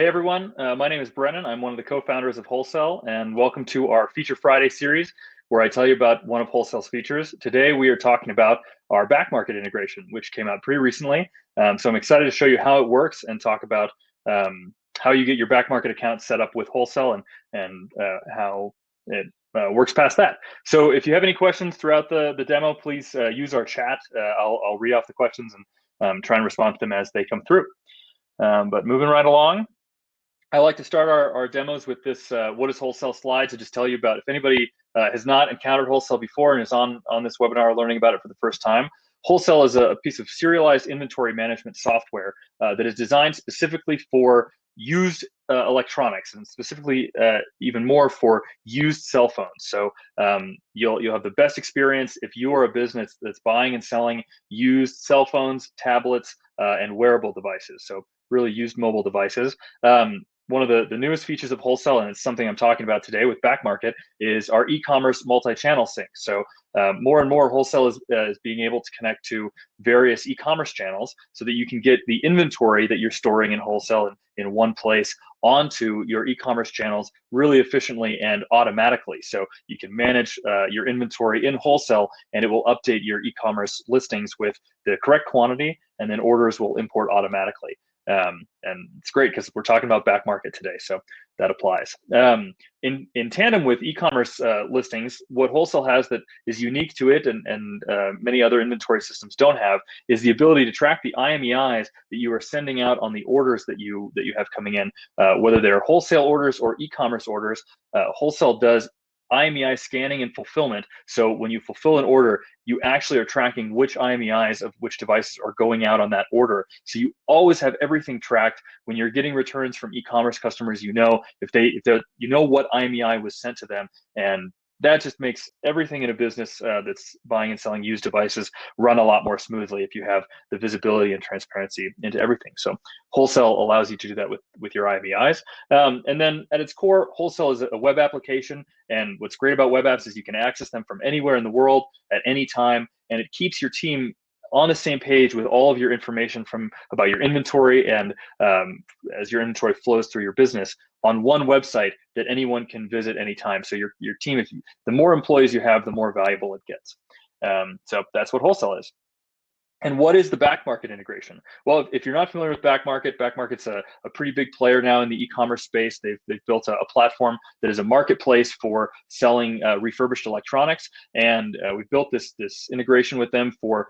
Hey everyone, my name is Brennan. I'm one of the co-founders of WholeCell, and welcome to our Feature Friday series, where I tell you about one of WholeCell's features. Today we are talking about our back market integration, which came out pretty recently. So I'm excited to show you how it works and talk about how you get your back market account set up with WholeCell and how it works past that. So if you have any questions throughout the demo, please use our chat. I'll read off the questions and try and respond to them as they come through. But moving right along. I like to start our demos with this what is WholeCell slide to just tell you about if anybody has not encountered WholeCell before and is on this webinar learning about it for the first time. WholeCell is a piece of serialized inventory management software that is designed specifically for used electronics, and specifically even more for used cell phones. So you'll have the best experience if you are a business that's buying and selling used cell phones, tablets, and wearable devices. So really used mobile devices. One of the newest features of WholeCell, and it's something I'm talking about today with Back Market, is our e-commerce multi-channel sync. So more and more WholeCell is being able to connect to various e-commerce channels so that you can get the inventory that you're storing in WholeCell in one place onto your e-commerce channels really efficiently and automatically. So you can manage your inventory in WholeCell, and it will update your e-commerce listings with the correct quantity, and then orders will import automatically. And it's great because we're talking about back market today, so that applies. In tandem with e-commerce listings, what WholeCell has that is unique to it and many other inventory systems don't have is the ability to track the IMEIs that you are sending out on the orders that you have coming in, whether they're wholesale orders or e-commerce orders. WholeCell does IMEI scanning and fulfillment. So when you fulfill an order, you actually are tracking which IMEIs of which devices are going out on that order. So you always have everything tracked. When you're getting returns from e-commerce customers, you know if you know what IMEI was sent to them, and that just makes everything in a business that's buying and selling used devices run a lot more smoothly if you have the visibility and transparency into everything. So WholeCell allows you to do that with your IMEIs. And then at its core, WholeCell is a web application. And what's great about web apps is you can access them from anywhere in the world at any time, and it keeps your team on the same page with all of your information about your inventory and as your inventory flows through your business on one website that anyone can visit anytime. So your team, the more employees you have, the more valuable it gets. So that's what WholeCell is. And what is the back market integration? Well, if you're not familiar with back market's a pretty big player now in the e-commerce space. They've built a platform that is a marketplace for selling refurbished electronics, and we've built this integration with them for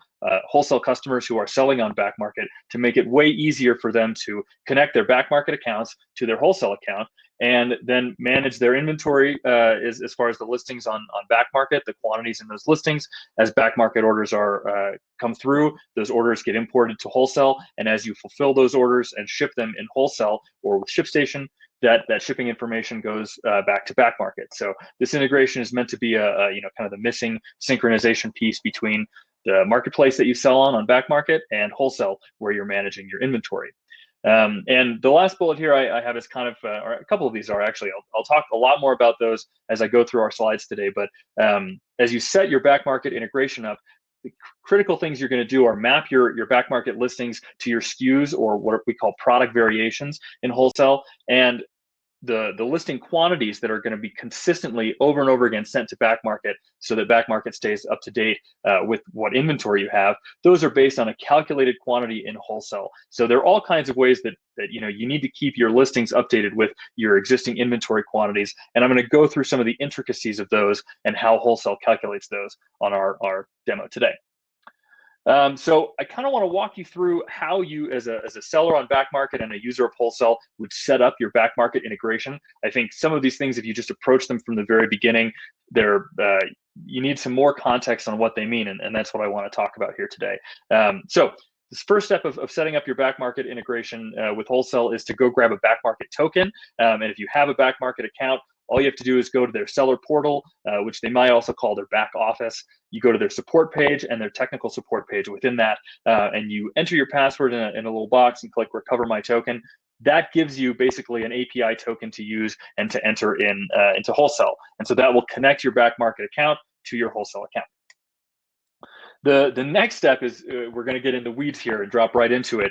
WholeCell customers who are selling on back market to make it way easier for them to connect their back market accounts to their WholeCell account, and then manage their inventory as far as the listings on back market, the quantities in those listings. As back market orders are come through, those orders get imported to WholeCell, and as you fulfill those orders and ship them in WholeCell or with ShipStation, that shipping information goes back to back market. So this integration is meant to be a kind of the missing synchronization piece between the marketplace that you sell on back market and WholeCell, where you're managing your inventory. And the last bullet here I have is kind of, or a couple of these are actually, I'll talk a lot more about those as I go through our slides today. But as you set your back market integration up, the critical things you're going to do are map your back market listings to your SKUs, or what we call product variations in WholeCell, and the listing quantities that are going to be consistently over and over again sent to back market so that back market stays up to date with what inventory you have. Those are based on a calculated quantity in WholeCell. So there are all kinds of ways that you need to keep your listings updated with your existing inventory quantities. And I'm going to go through some of the intricacies of those and how WholeCell calculates those on our demo today. So I kind of want to walk you through how you, as a seller on back market and a user of WholeCell, would set up your back market integration. I think some of these things, if you just approach them from the very beginning, you need some more context on what they mean, and that's what I want to talk about here today. So this first step of setting up your back market integration with WholeCell is to go grab a back market token. And if you have a back market account, all you have to do is go to their seller portal, which they might also call their back office. You go to their support page and their technical support page within that, and you enter your password in a little box and click Recover My Token. That gives you basically an API token to use and to enter into WholeCell. And so that will connect your back market account to your WholeCell account. The next step is we're going to get into weeds here and drop right into it.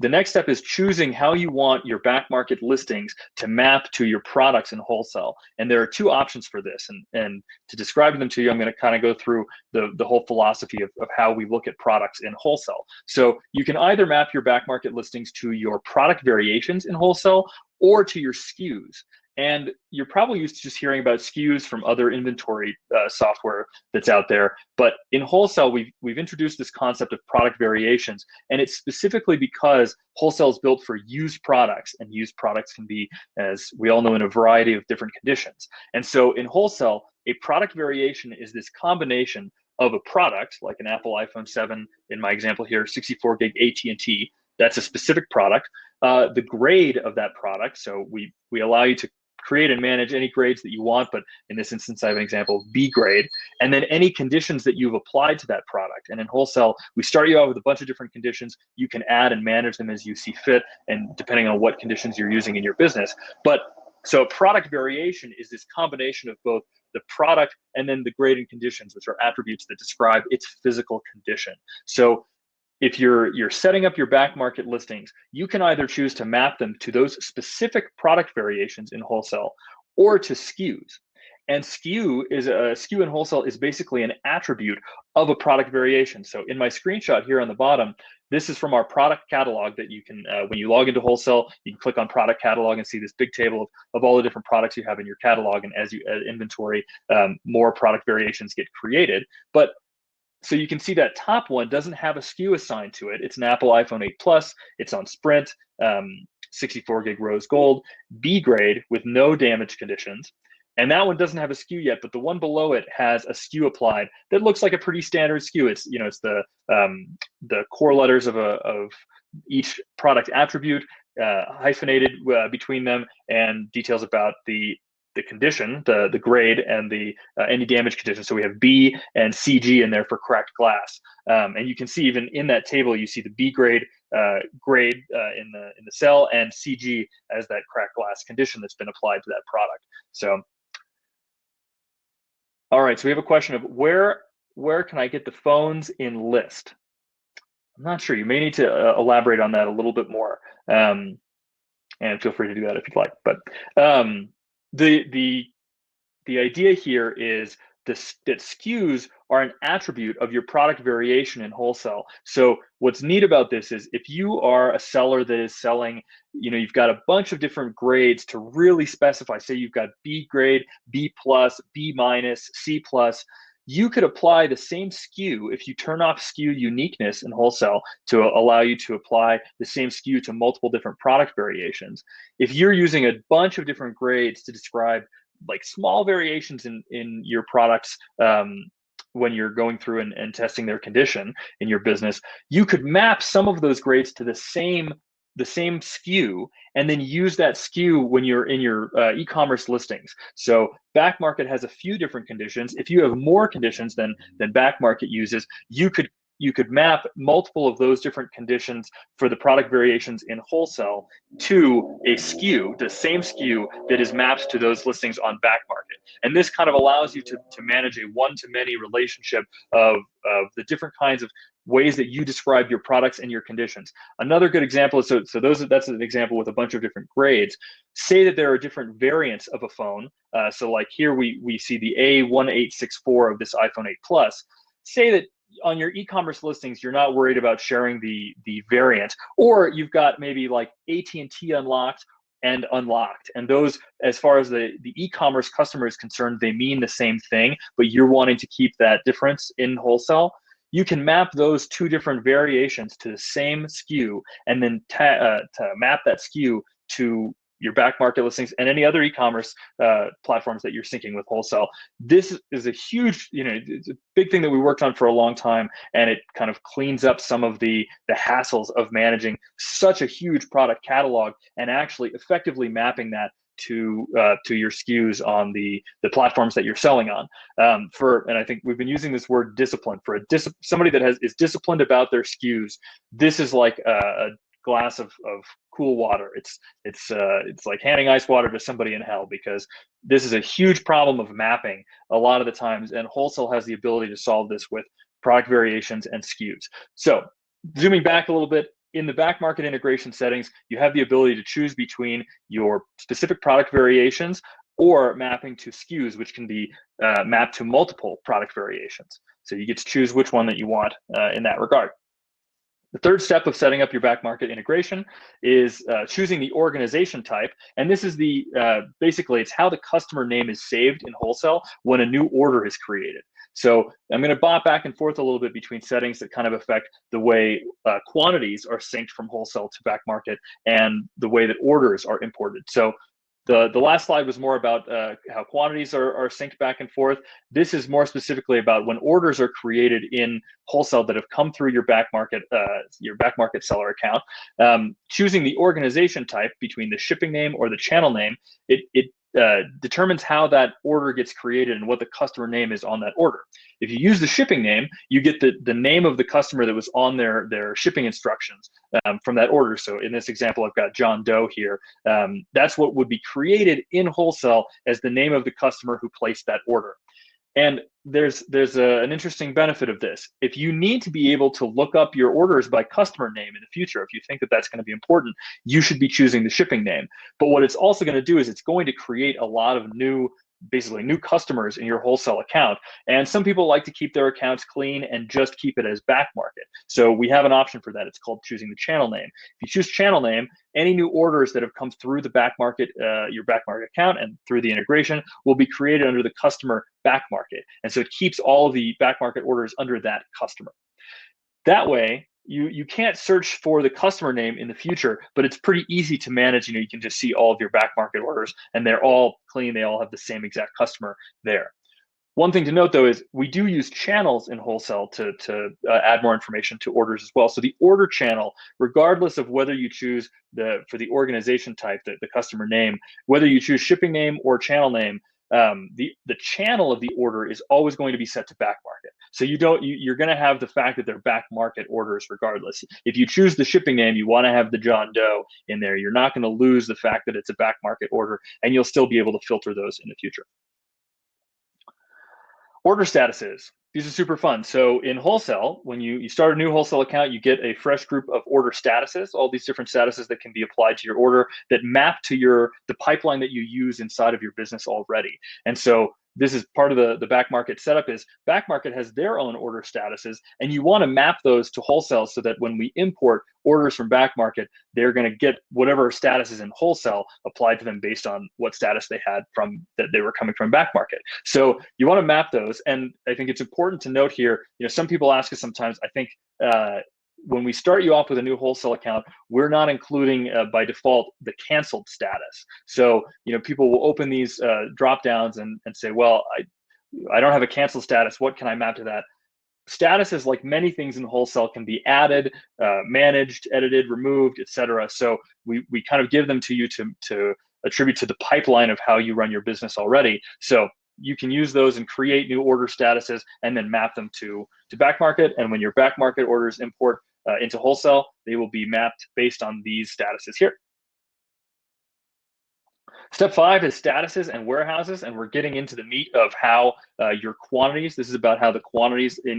the next step is choosing how you want your back market listings to map to your products in WholeCell. And there are two options for this. And to describe them to you, I'm going to kind of go through the whole philosophy of how we look at products in WholeCell. So you can either map your back market listings to your product variations in WholeCell or to your SKUs. And you're probably used to just hearing about SKUs from other inventory software that's out there. But in WholeCell, we've introduced this concept of product variations. And it's specifically because WholeCell is built for used products. And used products can be, as we all know, in a variety of different conditions. And so in WholeCell, a product variation is this combination of a product, like an Apple iPhone 7, in my example here, 64 gig AT&T. That's a specific product. The grade of that product, so we allow you to create and manage any grades that you want, but in this instance, I have an example of B grade, and then any conditions that you've applied to that product. And in WholeCell, we start you out with a bunch of different conditions. You can add and manage them as you see fit, and depending on what conditions you're using in your business. But so product variation is this combination of both the product and then the grade and conditions, which are attributes that describe its physical condition. So if you're setting up your back market listings, you can either choose to map them to those specific product variations in WholeCell or to SKUs. And SKU in WholeCell is basically an attribute of a product variation. So in my screenshot here on the bottom, this is from our product catalog that you can, when you log into WholeCell, you can click on product catalog and see this big table of all the different products you have in your catalog. And as you add inventory, more product variations get created. But so you can see that top one doesn't have a SKU assigned to it. It's an Apple iPhone 8 Plus. It's on Sprint, 64 gig rose gold, B grade with no damage conditions. And that one doesn't have a SKU yet, but the one below it has a SKU applied that looks like a pretty standard SKU. It's, you know, it's the core letters of each product attribute, hyphenated between them, and details about the condition, the grade, and the any damage condition. So we have B and CG in there for cracked glass. And you can see even in that table, you see the B grade grade in the cell, and CG as that cracked glass condition that's been applied to that product. So, all right, so we have a question of where can I get the phones in list? I'm not sure. You may need to elaborate on that a little bit more. And feel free to do that if you'd like. But the idea here is that SKUs are an attribute of your product variation in WholeCell. So what's neat about this is if you are a seller that is selling, you know, you've got a bunch of different grades to really specify, say you've got B grade, B plus, B minus, C plus, you could apply the same SKU if you turn off SKU uniqueness in WholeCell to allow you to apply the same SKU to multiple different product variations. If you're using a bunch of different grades to describe like small variations in your products when you're going through and testing their condition in your business, you could map some of those grades to the same SKU and then use that SKU when you're in your e-commerce listings. So back market has a few different conditions. If you have more conditions than back market uses, you could map multiple of those different conditions for the product variations in WholeCell to a SKU, the same SKU that is mapped to those listings on back market. And this kind of allows you to manage a one-to-many relationship of the different kinds of ways that you describe your products and your conditions. Another good example is, that's an example with a bunch of different grades. Say that there are different variants of a phone. So like here we see the A1864 of this iPhone 8 Plus. Say that on your e-commerce listings, you're not worried about sharing the variant, or you've got maybe like AT&T unlocked and unlocked. And those, as far as the e-commerce customer is concerned, they mean the same thing, but you're wanting to keep that difference in WholeCell. You can map those two different variations to the same SKU and then to map that SKU to your back market listings and any other e-commerce platforms that you're syncing with WholeCell. This is a huge, it's a big thing that we worked on for a long time, and it kind of cleans up some of the hassles of managing such a huge product catalog and actually effectively mapping that to your SKUs on the platforms that you're selling on. And I think we've been using this word discipline for somebody that is disciplined about their SKUs. This is like a glass of cool water. It's like handing ice water to somebody in hell, because this is a huge problem of mapping a lot of the times, and WholeCell has the ability to solve this with product variations and SKUs. So zooming back a little bit, in the back market integration settings, you have the ability to choose between your specific product variations or mapping to SKUs, which can be mapped to multiple product variations. So you get to choose which one that you want in that regard. The third step of setting up your back market integration is choosing the organization type. And this is the, basically it's how the customer name is saved in WholeCell when a new order is created. So I'm going to bop back and forth a little bit between settings that kind of affect the way quantities are synced from WholeCell to back market and the way that orders are imported. So the last slide was more about how quantities are synced back and forth. This is more specifically about when orders are created in WholeCell that have come through your back market seller account. Choosing the organization type between the shipping name or the channel name, it determines how that order gets created and what the customer name is on that order. If you use the shipping name, you get the name of the customer that was on their shipping instructions from that order. So in this example, I've got John Doe here. That's what would be created in WholeCell as the name of the customer who placed that order. And there's an interesting benefit of this. If you need to be able to look up your orders by customer name in the future, if you think that that's going to be important, you should be choosing the shipping name. But what it's also going to do is it's going to create a lot of basically new customers in your WholeCell account. And some people like to keep their accounts clean and just keep it as back market. So we have an option for that. It's called choosing the channel name. If you choose channel name, any new orders that have come through the back market, your back market account and through the integration will be created under the customer back market. And so it keeps all of the back market orders under that customer. That way, you can't search for the customer name in the future, but it's pretty easy to manage. You can just see all of your back market orders and they're all clean. They all have the same exact customer there. One thing to note though is we do use channels in WholeCell to add more information to orders as well. So the order channel, regardless of whether you choose for the organization type, the customer name, whether you choose shipping name or channel name, the channel of the order is always going to be set to back market. So you're going to have the fact that they're back market orders regardless. If you choose the shipping name, you want to have the John Doe in there. You're not going to lose the fact that it's a back market order, and you'll still be able to filter those in the future. Order statuses. These are super fun. So in WholeCell, when you start a new WholeCell account, you get a fresh group of order statuses, all these different statuses that can be applied to your order that map to the pipeline that you use inside of your business already. And so this is part of the back market setup is back market has their own order statuses, and you want to map those to WholeCell so that when we import orders from back market, they're going to get whatever status is in WholeCell applied to them based on what status they had that they were coming from back market. So you want to map those. And I think it's important to note here, some people ask us sometimes, I think, when we start you off with a new WholeCell account, we're not including by default the canceled status. So people will open these drop downs and say, well, I don't have a canceled status. What can I map to that? Statuses, like many things in WholeCell, can be added, managed, edited, removed, etc. So we kind of give them to you to attribute to the pipeline of how you run your business already. So you can use those and create new order statuses and then map them to back market. And when your back market orders import into WholeCell, they will be mapped based on these statuses here. Step 5 is statuses and warehouses, and we're getting into the meat of how your quantities. This is about how the quantities in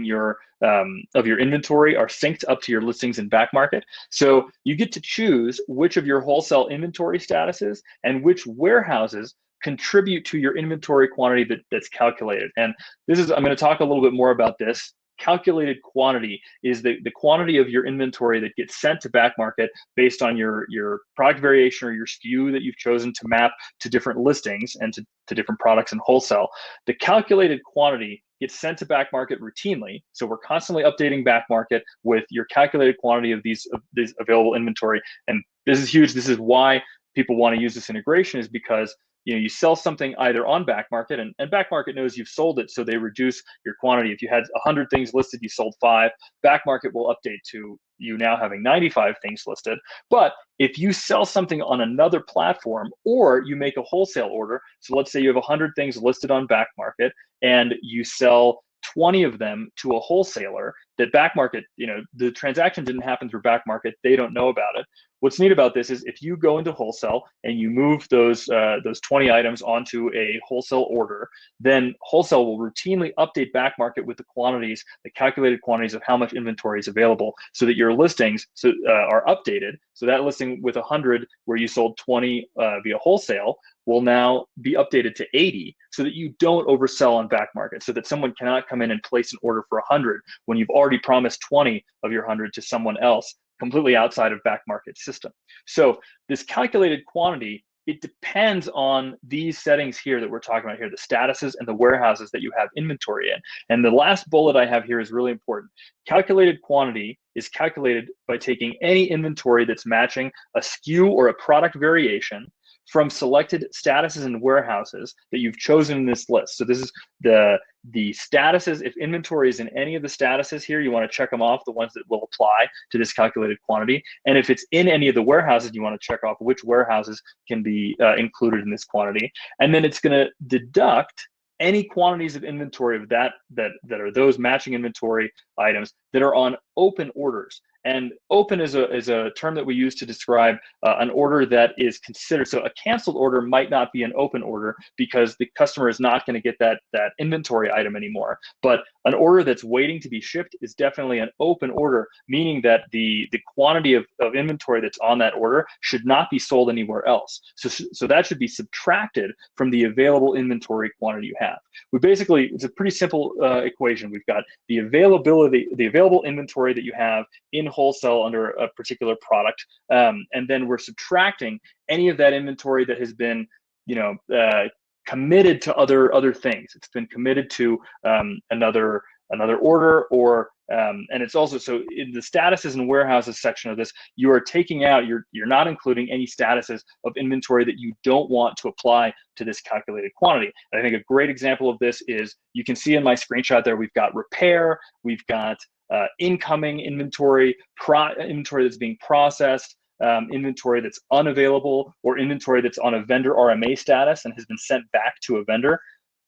of your inventory are synced up to your listings in back market. So you get to choose which of your WholeCell inventory statuses and which warehouses contribute to your inventory quantity that's calculated. And I'm going to talk a little bit more about this. Calculated quantity is the quantity of your inventory that gets sent to back market based on your product variation or your SKU that you've chosen to map to different listings and to different products in WholeCell. The calculated quantity gets sent to back market routinely. So we're constantly updating back market with your calculated quantity of these available inventory. And this is huge. This is why people want to use this integration, is because you sell something either on back market and back market knows you've sold it, so they reduce your quantity. If you had 100 things listed, you sold 5, back market will update to you now having 95 things listed. But if you sell something on another platform or you make a wholesale order, so let's say you have 100 things listed on back market and you sell 20 of them to a wholesaler, that back market, the transaction didn't happen through back market. They don't know about it. What's neat about this is if you go into WholeCell and you move those 20 items onto a WholeCell order, then WholeCell will routinely update back market with the quantities, the calculated quantities of how much inventory is available, so that your listings are updated. So that listing with 100 where you sold 20 via wholesale will now be updated to 80, so that you don't oversell on back market, so that someone cannot come in and place an order for 100 when you've already promised 20 of your 100 to someone else completely outside of back market system. So this calculated quantity, it depends on these settings here that we're talking about here, the statuses and the warehouses that you have inventory in. And the last bullet I have here is really important. Calculated quantity is calculated by taking any inventory that's matching a SKU or a product variation from selected statuses and warehouses that you've chosen in this list. So this is the statuses. If inventory is in any of the statuses here, you want to check them off, the ones that will apply to this calculated quantity. And if it's in any of the warehouses, you want to check off which warehouses can be included in this quantity. And then it's going to deduct any quantities of inventory of that are those matching inventory items that are on open orders. And open is a term that we use to describe an order that is considered. So a canceled order might not be an open order because the customer is not going to get that inventory item anymore. But an order that's waiting to be shipped is definitely an open order, meaning that the quantity of inventory that's on that order should not be sold anywhere else. So that should be subtracted from the available inventory quantity you have. It's a pretty simple equation. We've got the available inventory that you have in WholeCell under a particular product, and then we're subtracting any of that inventory that has been, committed to other things. It's been committed to another order, or and it's also, so in the statuses and warehouses section of this, you are taking out, you're not including any statuses of inventory that you don't want to apply to this calculated quantity. And I think a great example of this is, you can see in my screenshot there, we've got repair, we've got incoming inventory, inventory that's being processed, inventory that's unavailable, or inventory that's on a vendor RMA status and has been sent back to a vendor.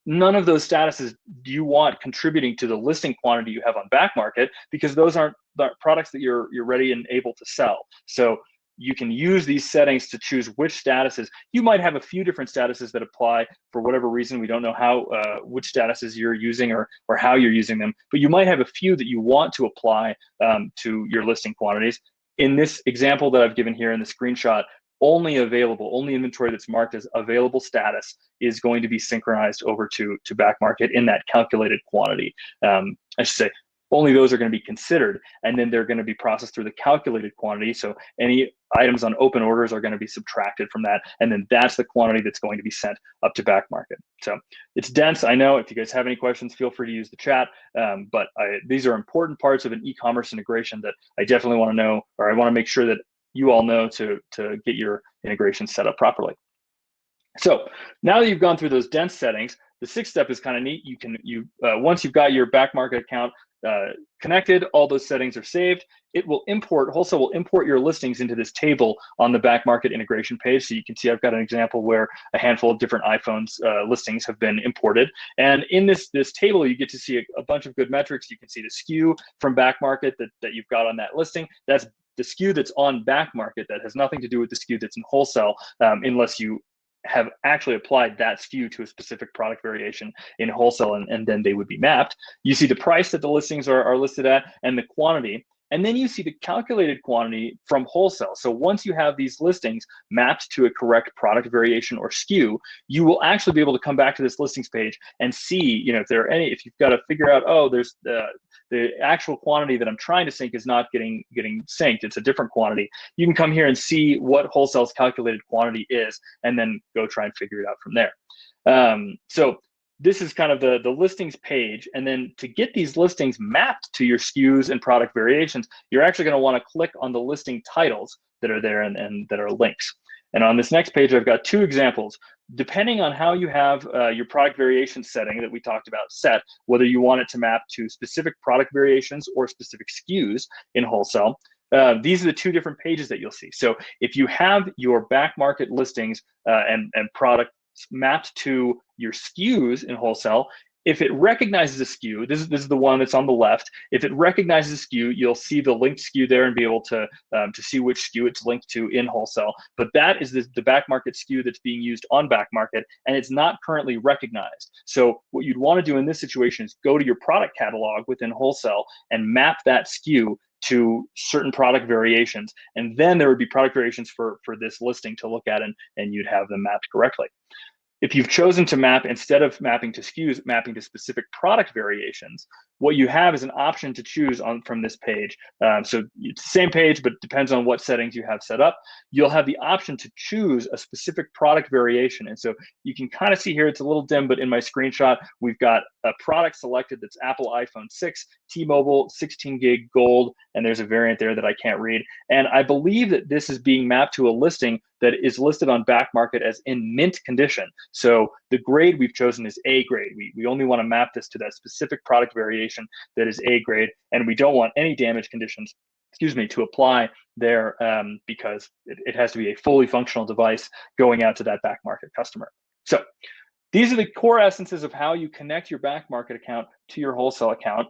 None of those statuses do you want contributing to the listing quantity you have on back market, because those aren't products that you're ready and able to sell. So you can use these settings to choose which statuses. You might have a few different statuses that apply for whatever reason. We don't know how which statuses you're using or how you're using them, but you might have a few that you want to apply to your listing quantities. In this example that I've given here in the screenshot, only inventory that's marked as available status is going to be synchronized over to back market in that calculated quantity. I should say only those are going to be considered, and then they're going to be processed through the calculated quantity. So any items on open orders are going to be subtracted from that, and then that's the quantity that's going to be sent up to back market. So it's dense, I know. If you guys have any questions, feel free to use the chat. But these are important parts of an e-commerce integration that I definitely want to know, or I want to make sure that you all know to get your integration set up properly. So now that you've gone through those dense settings, the sixth step is kind of neat. Once you've got your back market account connected, all those settings are saved. WholeCell will import your listings into this table on the back market integration page. So you can see I've got an example where a handful of different iPhones listings have been imported. And in this table, you get to see a bunch of good metrics. You can see the SKU from back market that you've got on that listing. That's the SKU that's on back market. That has nothing to do with the SKU that's in WholeCell, unless you have actually applied that SKU to a specific product variation in WholeCell, and then they would be mapped. You see the price that the listings are listed at and the quantity. And then you see the calculated quantity from WholeCell. So once you have these listings mapped to a correct product variation or SKU, you will actually be able to come back to this listings page and see, if you've got to figure out, oh, there's the actual quantity that I'm trying to sync is not getting synced. It's a different quantity. You can come here and see what WholeCell's calculated quantity is, and then go try and figure it out from there. So this is kind of the listings page. And then to get these listings mapped to your SKUs and product variations, you're actually going to want to click on the listing titles that are there and that are links. And on this next page, I've got two examples. Depending on how you have your product variation setting that we talked about set, whether you want it to map to specific product variations or specific SKUs in WholeCell, these are the two different pages that you'll see. So if you have your back market listings and products mapped to your SKUs in WholeCell, If it recognizes a SKU, this is the one that's on the left. If it recognizes a SKU, you'll see the linked SKU there and be able to see which SKU it's linked to in WholeCell. But that is the back market SKU that's being used on back market, and it's not currently recognized. So what you'd want to do in this situation is go to your product catalog within WholeCell and map that SKU to certain product variations, and then there would be product variations for this listing to look at, and you'd have them mapped correctly. If you've chosen to map, instead of mapping to SKUs, mapping to specific product variations, what you have is an option to choose from this page. So it's the same page, but depends on what settings you have set up. You'll have the option to choose a specific product variation. And so you can kind of see here, it's a little dim, but in my screenshot, we've got a product selected that's Apple iPhone 6, T-Mobile, 16 gig gold, and there's a variant there that I can't read. And I believe that this is being mapped to a listing that is listed on back market as in mint condition. So the grade we've chosen is A grade. We only want to map this to that specific product variation that is A grade, and we don't want any damage conditions, to apply there, because it has to be a fully functional device going out to that back market customer. So these are the core essences of how you connect your back market account to your WholeCell account.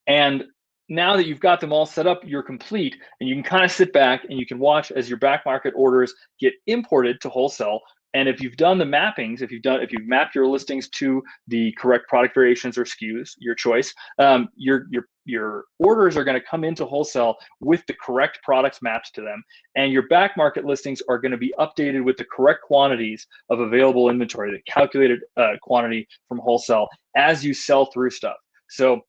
And now that you've got them all set up, you're complete, and you can kind of sit back and you can watch as your back market orders get imported to WholeCell. And if you've done the mappings, if you've mapped your listings to the correct product variations or SKUs, your choice, your orders are going to come into WholeCell with the correct products mapped to them, and your back market listings are going to be updated with the correct quantities of available inventory, the calculated quantity from WholeCell as you sell through stuff. So,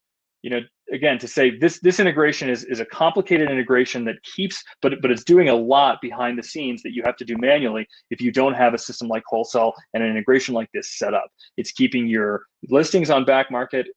again, to say this integration is a complicated integration that keeps, but it's doing a lot behind the scenes that you have to do manually if you don't have a system like WholeCell and an integration like this set up. It's keeping your listings on back market,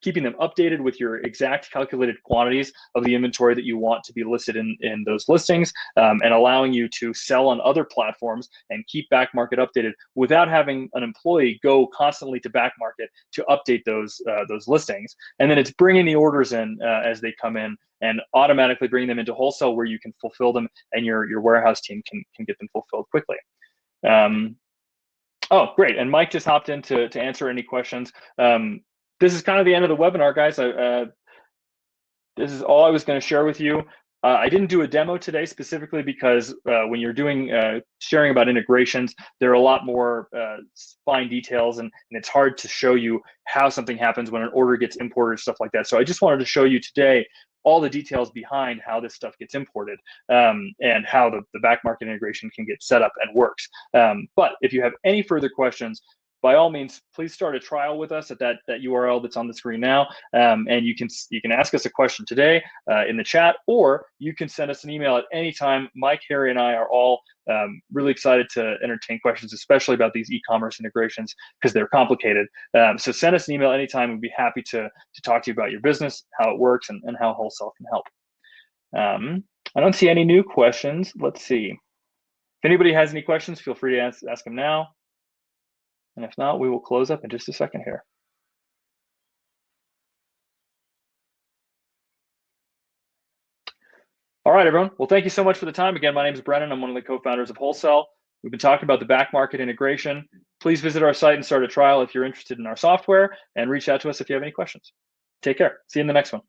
keeping them updated with your exact calculated quantities of the inventory that you want to be listed in those listings, and allowing you to sell on other platforms and keep back market updated without having an employee go constantly to back market to update those listings. And then it's bringing the orders in as they come in and automatically bring them into WholeCell where you can fulfill them, and your warehouse team can get them fulfilled quickly. Oh, great. And Mike just hopped in to answer any questions. This is kind of the end of the webinar, guys. This is all I was going to share with you. I didn't do a demo today specifically because when you're doing sharing about integrations, there are a lot more fine details, and it's hard to show you how something happens when an order gets imported, stuff like that. So I just wanted to show you today all the details behind how this stuff gets imported, and how the back market integration can get set up and works. But if you have any further questions, by all means, please start a trial with us at that URL that's on the screen now, and you can ask us a question today in the chat, or you can send us an email at any time. Mike, Harry, and I are all really excited to entertain questions, especially about these e-commerce integrations, because they're complicated. So send us an email anytime. We'd be happy to talk to you about your business, how it works, and how WholeCell can help. I don't see any new questions. Let's see. If anybody has any questions, feel free to ask them now. And if not, we will close up in just a second here. All right, everyone. Well, thank you so much for the time. Again, my name is Brennan. I'm one of the co-founders of WholeCell. We've been talking about the back market integration. Please visit our site and start a trial if you're interested in our software, and reach out to us if you have any questions. Take care. See you in the next one.